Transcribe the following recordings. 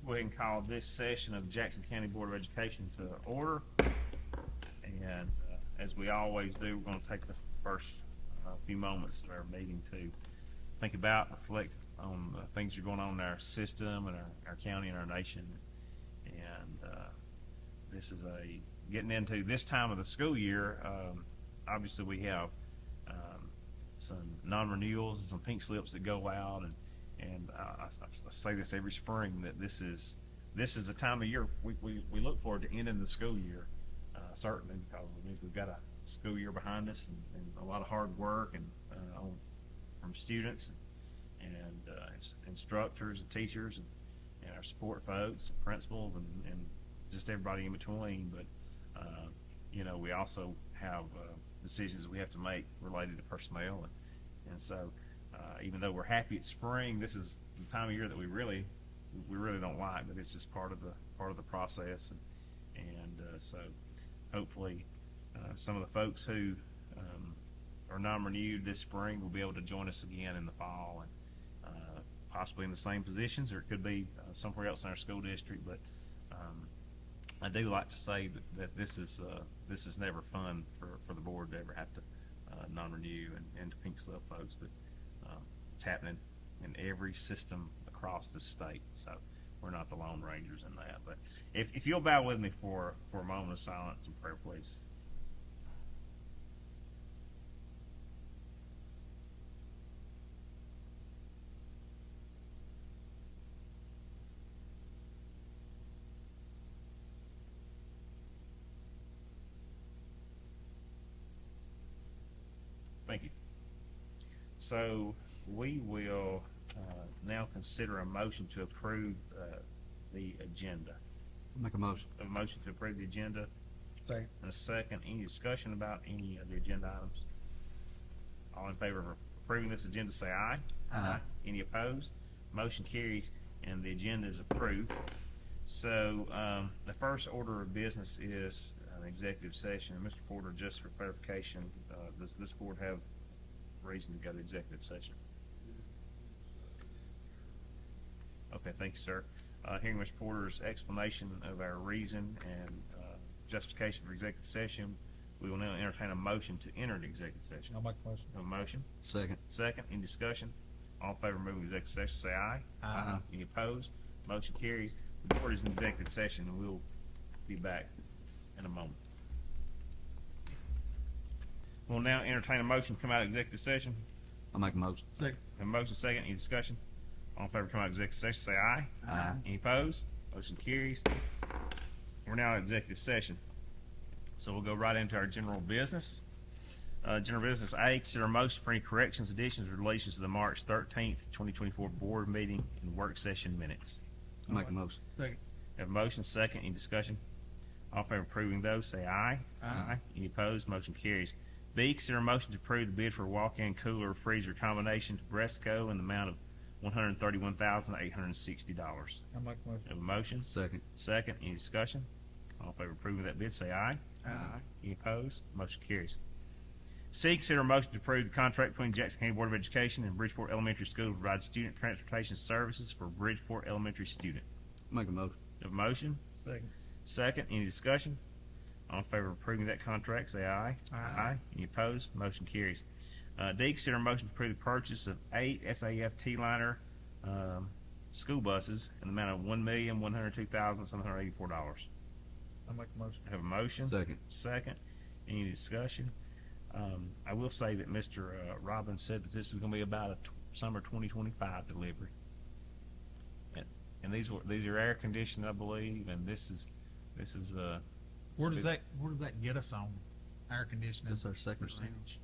go ahead and call this session of Jackson County Board of Education to order. And as we always do, we're going to take the first few moments of our meeting to think about, reflect on the things that are going on in our system and our county and our nation. And this is getting into this time of the school year. Obviously, we have some non-renewals and some pink slips that go out, and I say this every spring, that this is the time of year we look forward to ending the school year, certainly, because we've got a school year behind us and a lot of hard work and from students and instructors and teachers and our support folks, principals, and just everybody in between. But we also have decisions that we have to make related to personnel, and so even though we're happy it's spring, this is the time of year that we really don't like, but it's just part of the process, and so hopefully some of the folks who are non-renewed this spring will be able to join us again in the fall, and possibly in the same positions, or it could be somewhere else in our school district. But I do like to say that this is never fun for the board to ever have to non-renew and to pink slip folks, but it's happening in every system across the state, so we're not the lone rangers in that. But if you'll bow with me for a moment of silence and prayer, please. Thank you. So we will now consider a motion to approve the agenda. Make a motion. A motion to approve the agenda. Second. And a second. Any discussion about any of the agenda items? All in favor of approving this agenda, say aye. Aye. Any opposed? Motion carries, and the agenda is approved. So the first order of business is an executive session. And Mr. Porter, just for clarification, does this board have reason to go to executive session? Okay, thank you, sir. Hearing Mr. Porter's explanation of our reason and justification for executive session, we will now entertain a motion to enter an executive session. I'll make a motion. A motion? Second. Second. Any discussion? All in favor of moving to executive session, say aye. Aye. Any opposed? Motion carries. The board is in executive session, and we'll be back in a moment. We'll now entertain a motion to come out of executive session. I'll make a motion. Second. A motion second. Any discussion? All in favor of coming out of executive session, say aye. Aye. Any opposed? Motion carries. We're now in executive session. So we'll go right into our general business. General business A, consider a motion for any corrections, additions, or deletions to the March 13th, 2024 board meeting and work session minutes. I'll make a motion. Second. Have a motion second. Any discussion? All in favor of approving those, say aye. Aye. Any opposed? Motion carries. B, consider a motion to approve the bid for a walk-in cooler freezer combination to Bresco in the amount of $131,860. I'll make a motion. Have a motion? Second. Second. Any discussion? All in favor of approving that bid, say aye. Aye. Any opposed? Motion carries. C, consider a motion to approve the contract between Jackson County Board of Education and Bridgeport Elementary School to provide student transportation services for Bridgeport Elementary student. Make a motion. Have a motion? Second. Second. Any discussion? All in favor of approving that contract, say aye. Aye. Any opposed? Motion carries. D, consider a motion to approve the purchase of 8 SAF T-liner school buses in the amount of $1,102,784. I'll make a motion. Have a motion? Second. Second. Any discussion? I will say that Mr. Robbins said that this is going to be about a summer 2025 delivery. And these are air conditioned, I believe, and this is Where does that get us on air conditioning? This is our second percentage.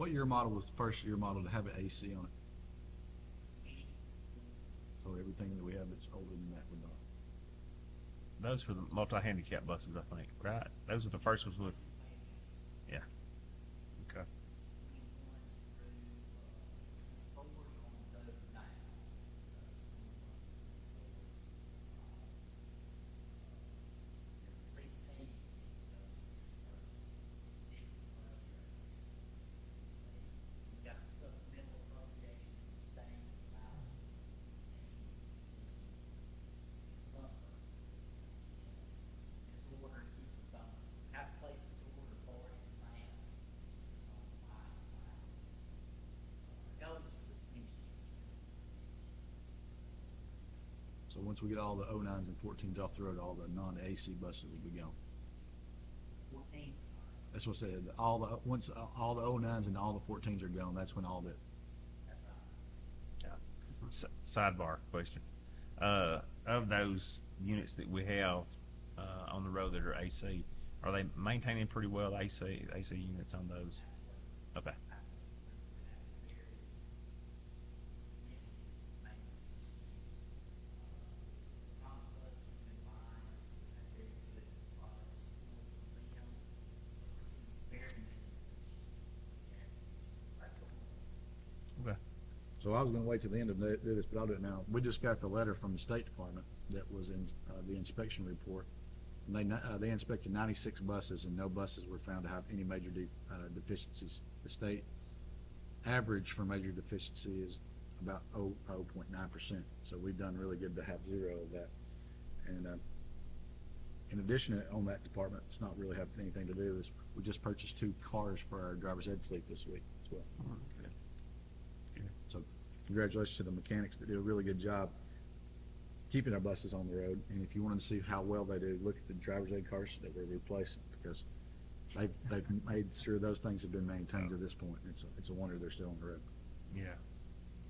What year model was the first year model to have an AC on it? So everything that we have that's older than that would not. Those were the multi-handicap buses, I think, right? Those were the first ones with, yeah. Okay. So once we get all the 09s and 14s off the road, all the non-AC buses will be gone. That's what I said. Once all the 09s and all the 14s are gone, that's when all the Sidebar question. Of those units that we have on the road that are AC, are they maintaining pretty well the AC units on those? Okay. Okay. So I was gonna wait till the end of do this, but I'll do it now. We just got the letter from the State Department that was in the inspection report. And they inspected 96 buses, and no buses were found to have any major deficiencies. The state average for major deficiency is about 0.9%. So we've done really good to have zero of that. And in addition, on that department, it's not really have anything to do with this. We just purchased 2 cars for our driver's ed fleet this week as well. Good. Good. So congratulations to the mechanics that did a really good job keeping our buses on the road. And if you wanted to see how well they do, look at the driver's ed cars that we're replacing, because they've made sure those things have been maintained to this point. It's a wonder they're still on the road. Yeah.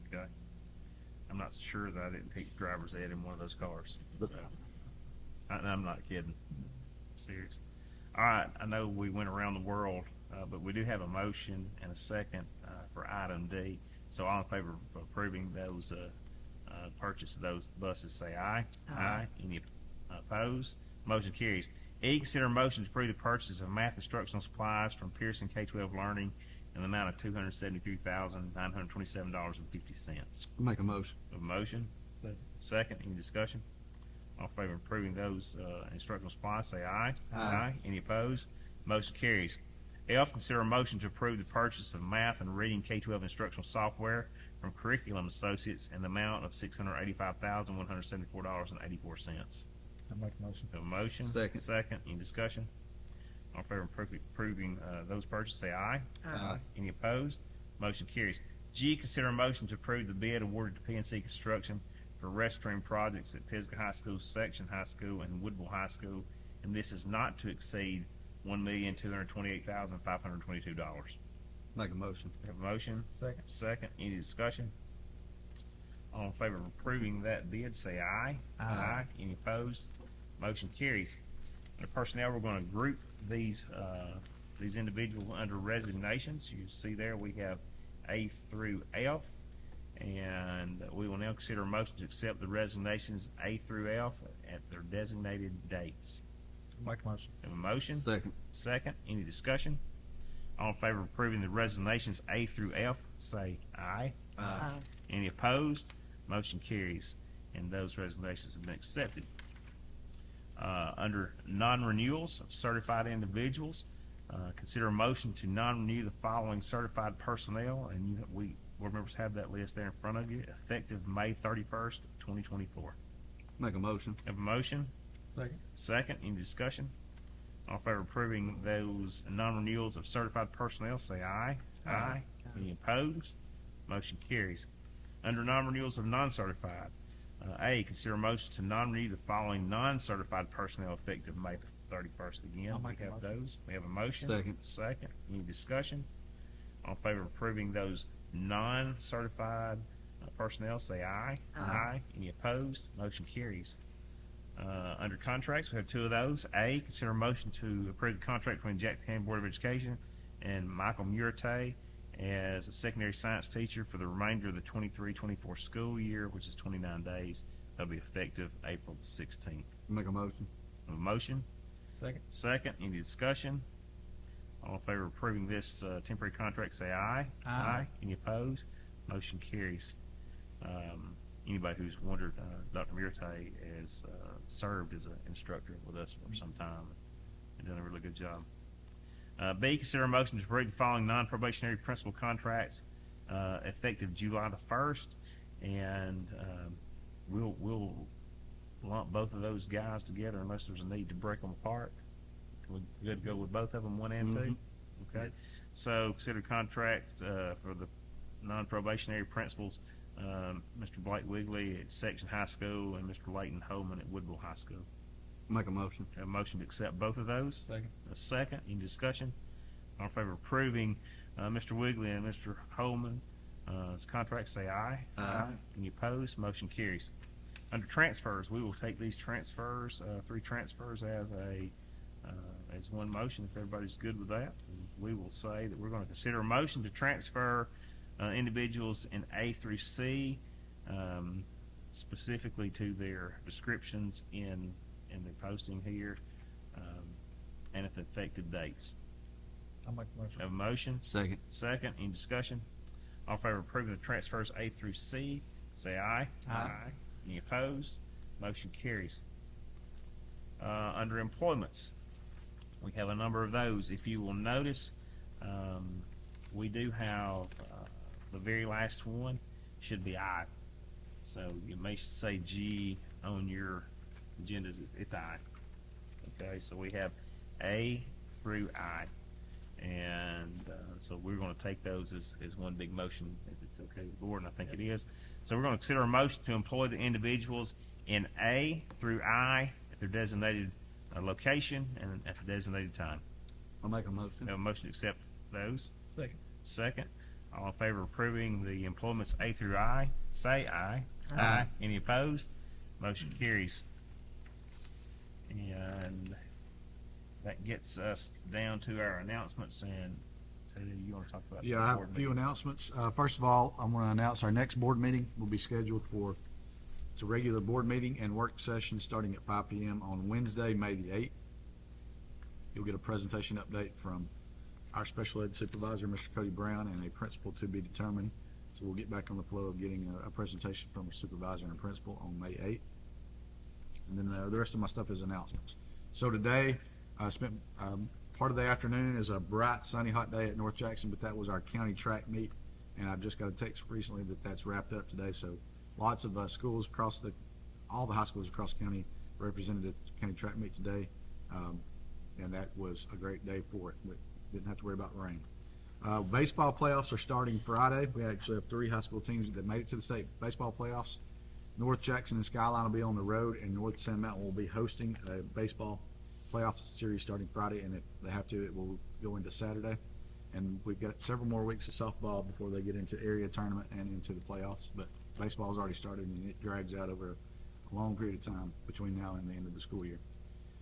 Okay. I'm not sure that I didn't take driver's ed in one of those cars. But- So, I'm not kidding. Serious. All right. I know we went around the world, but we do have a motion and a second for item D. So all in favor of approving those purchase of those buses, say aye. Aye. Any opposed? Motion carries. E, consider a motion to approve the purchase of math instructional supplies from Pearson K-12 Learning in the amount of $273,927.50. Make a motion. A motion? Second. Any discussion? All in favor of approving those instructional supplies, say aye. Aye. Any opposed? Motion carries. F, consider a motion to approve the purchase of math and reading K-12 instructional software from Curriculum Associates in the amount of $685,174.84. I make a motion. Have a motion? Second. Second. Any discussion? All in favor of approving those purchases, say aye. Aye. Any opposed? Motion carries. G, consider a motion to approve the bid awarded to PNC Construction for restroom projects at Pisgah High School, Section High School, and Woodville High School, and this is not to exceed $1,228,522. Make a motion. Have a motion? Second. Second. Any discussion? All in favor of approving that bid, say aye. Aye. Any opposed? Motion carries. Under personnel, we're going to group these individuals under resignations. You see there, we have A through F, and we will now consider a motion to accept the resignations A through F at their designated dates. Make a motion. Have a motion? Second. Second. Any discussion? All in favor of approving the resignations A through F, say aye. Aye. Any opposed? Motion carries, and those resignations have been accepted. Under non-renewals of certified individuals, consider a motion to non-renew the following certified personnel, and we board members have that list there in front of you, effective May 31st, 2024. Make a motion. Have a motion? Second. Second. Any discussion? All in favor of approving those non-renewals of certified personnel, say aye. Aye. Any opposed? Motion carries. Under non-renewals of non-certified, A, consider a motion to non-renew the following non-certified personnel effective May 31st. Again, I'll we make a have motion. those. We have a motion. Second. Second. Any discussion? All in favor of approving those non-certified personnel, say aye. Aye. Any opposed? Motion carries. Under contracts, we have 2 of those. A, consider a motion to approve the contract between Jackson County Board of Education and Michael Murate as a secondary science teacher for the remainder of the 23-24 school year, which is 29 days. That'll be effective April the 16th. Make a motion. A motion? Second. Second, any discussion? All in favor of approving this temporary contract, say aye. Aye. Any opposed? Motion carries. Anybody who's wondered, Dr. Murtay has served as an instructor with us for some time and done a really good job. B, consider a motion to approve the following non-probationary principal contracts effective July the 1st, and we'll lump both of those guys together unless there's a need to break them apart. We good to go with both of them, 1 and 2? Okay. So consider contract for the non-probationary principals, Mr. Blake Wigley at Section High School and Mr. Leighton Holman at Woodville High School. Make a motion. Have a motion to accept both of those? Second. A second. Any discussion? All in favor of approving Mr. Wigley and Mr. Holman contracts, say aye. Aye. Any opposed? Motion carries. Under transfers, we will take these transfers, 3 transfers as one motion, if everybody's good with that. We will say that we're going to consider a motion to transfer individuals in A through C, specifically to their descriptions in the posting here, and at the effective dates. I'll make the motion. Have a motion? Second. Second. Any discussion? All in favor of approving the transfers A through C, say aye. Aye. Any opposed? Motion carries. Under employments, we have a number of those. If you will notice, we do have the very last one should be I. So you may say G on your agendas. It's I. Okay, so we have A through I. And so we're going to take those as one big motion, if it's okay with the board, and I think it is. So we're going to consider a motion to employ the individuals in A through I at their designated location and at the designated time. I'll make a motion. We have a motion to accept those. Second. Second. All in favor of approving the employments A through I, say aye. Aye. Any opposed? Motion carries. And that gets us down to our announcements, and Taylor, you want to talk about Yeah, the I have board a few meeting? announcements. First of all, I'm going to announce our next board meeting will be scheduled for, it's a regular board meeting and work session starting at 5 p.m. on Wednesday, May the 8th. You'll get a presentation update from our special ed supervisor, Mr. Cody Brown, and a principal to be determined. So we'll get back on the flow of getting a presentation from a supervisor and a principal on May 8th. And then the rest of my stuff is announcements. So today, I spent part of the afternoon is a bright, sunny, hot day at North Jackson, but that was our county track meet. And I've just got a text recently that that's wrapped up today. So lots of schools across all the high schools across the county represented at the county track meet today. And that was a great day for it. We didn't have to worry about rain. Baseball playoffs are starting Friday. We actually have 3 high school teams that made it to the state baseball playoffs. North Jackson and Skyline will be on the road, and North Sand Mountain will be hosting a baseball playoff series starting Friday, and if they have to, it will go into Saturday. And we've got several more weeks of softball before they get into area tournament and into the playoffs. But baseball's already started, and it drags out over a long period of time between now and the end of the school year.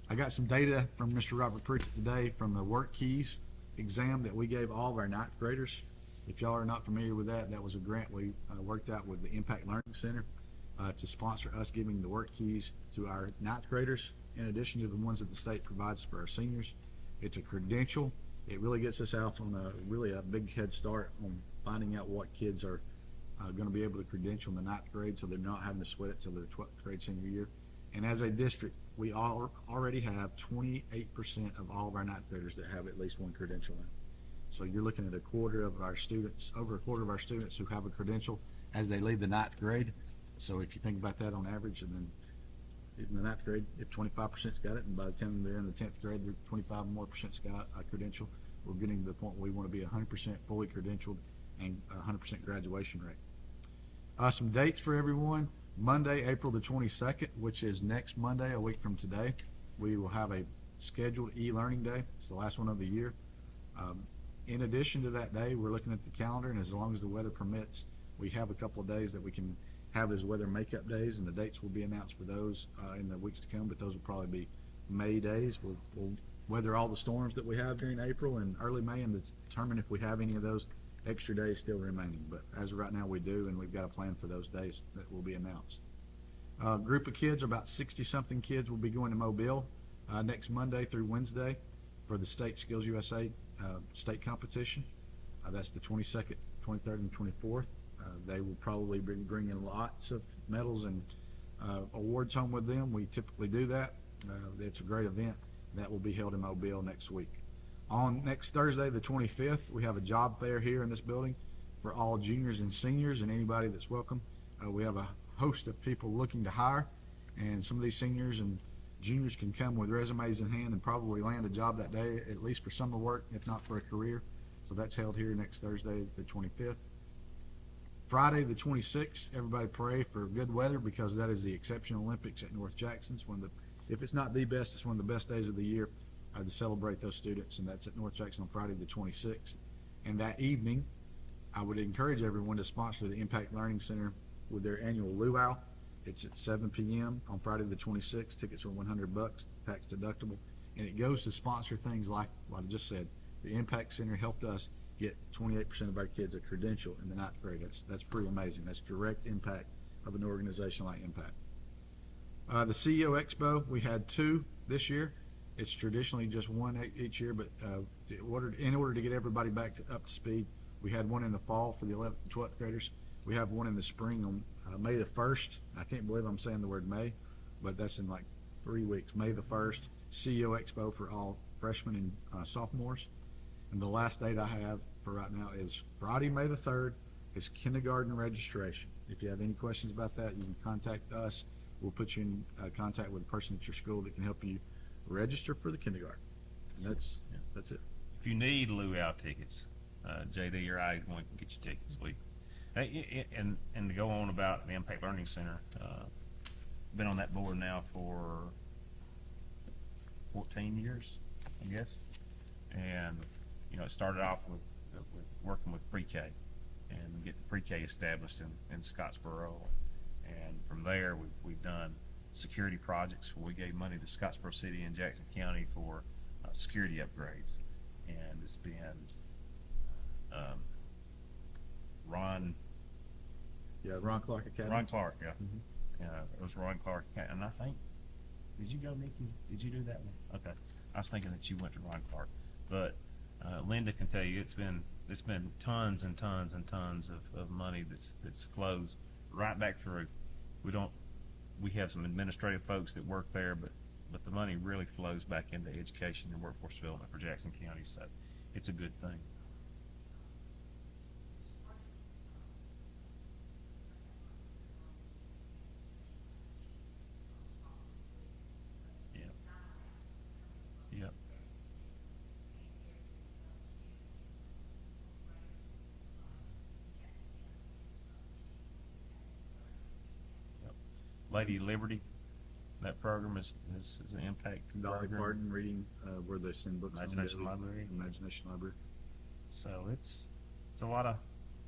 I got some data from Mr. Robert Pritchett today from the Work Keys exam that we gave all of our 9th graders. If y'all are not familiar with that, that was a grant we worked out with the Impact Learning Center to sponsor us giving the Work Keys to our 9th graders, in addition to the ones that the state provides for our seniors. It's a credential. It really gets us out on a big head start on finding out what kids are going to be able to credential in the 9th grade, so they're not having to sweat it till their 12th grade senior year. And as a district, we already have 28% of all of our 9th graders that have at least one credential now. So you're looking at over a quarter of our students who have a credential as they leave the 9th grade. So if you think about that on average, and then in the 9th grade, if 25%'s got it, and by the time they're in the 10th grade, they're 25 more percent's got a credential, we're getting to the point where we want to be 100% fully credentialed and 100% graduation rate. Some dates for everyone. Monday, April the 22nd, which is next Monday, a week from today, we will have a scheduled e-learning day. It's the last one of the year. In addition to that day, we're looking at the calendar, and as long as the weather permits, we have a couple of days that we can have as weather makeup days, and the dates will be announced for those in the weeks to come, but those will probably be May days. We'll weather all the storms that we have during April and early May and determine if we have any of those extra days still remaining, but as of right now, we do, and we've got a plan for those days that will be announced. Group of kids, about 60-something kids, will be going to Mobile next Monday through Wednesday for the State Skills USA state competition. That's the 22nd, 23rd, and 24th. They will probably be bringing lots of medals and awards home with them. We typically do that. It's a great event. That will be held in Mobile next week. On next Thursday, the 25th, we have a job fair here in this building for all juniors and seniors and anybody that's welcome. We have a host of people looking to hire, and some of these seniors and juniors can come with resumes in hand and probably land a job that day, at least for summer work, if not for a career. So that's held here next Thursday, the 25th. Friday, the 26th, everybody pray for good weather, because that is the Exceptional Olympics at North Jackson. It's if it's not the best, it's one of the best days of the year to celebrate those students, and that's at North Jackson on Friday, the 26th. And that evening, I would encourage everyone to sponsor the Impact Learning Center with their annual luau. It's at 7 p.m. on Friday the 26th. Tickets are $100, tax deductible, and it goes to sponsor things like what I just said. The Impact Center helped us get 28% of our kids a credential in the 9th grade. That's pretty amazing. That's direct impact of an organization like Impact. The CEO Expo, we had 2 this year. It's traditionally just 1 each year, but in order to get everybody up to speed, we had one in the fall for the 11th and 12th graders. We have one in the spring on May the 1st. I can't believe I'm saying the word May, but that's in like 3 weeks. May the 1st, CEO Expo for all freshmen and sophomores. And the last date I have for right now is Friday, May the 3rd. It's kindergarten registration. If you have any questions about that, you can contact us. We'll put you in contact with a person at your school that can help you register for the kindergarten. And that's it. If you need luau tickets, JD or I can get you tickets. And to go on about the Impact Learning Center, been on that board now for 14 years, I guess. And it started off with working with pre-K and getting pre-K established in Scottsboro, and from there we've done security projects where we gave money to Scottsboro City and Jackson County for security upgrades, and it's been Ron Clark Academy. Ron Clark, yeah. Mm-hmm. It was Ron Clark, and I think, did you go, Nikki? Did you do that one? Okay, I was thinking that you went to Ron Clark, but Linda can tell you it's been tons and tons and tons of money that's flows right back through. We have some administrative folks that work there, but the money really flows back into education and workforce development for Jackson County, so it's a good thing. Yep. Lady Liberty, that program is an impact Dolly program. Parton reading where they send books. Imagination Library. Imagination Library. So it's a lot of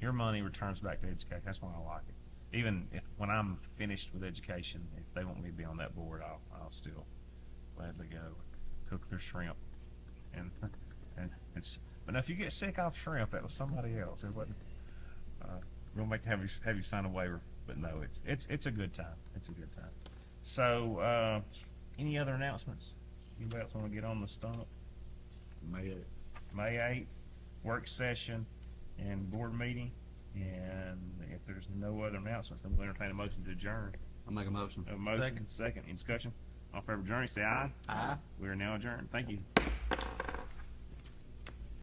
your money returns back to education. That's why I like it. Even when I'm finished with education, if they want me to be on that board, I'll still gladly go cook their shrimp. And but now if you get sick off shrimp, that was somebody else. It wasn't. We'll have you sign a waiver. But no, it's a good time. It's a good time. So, any other announcements? Anybody else want to get on the stump? May 8th, work session and board meeting. And if there's no other announcements, then we'll entertain a motion to adjourn. I'll make a motion. A motion, second. Any discussion? All in favor of adjourning, say aye. Aye. We are now adjourned. Thank you.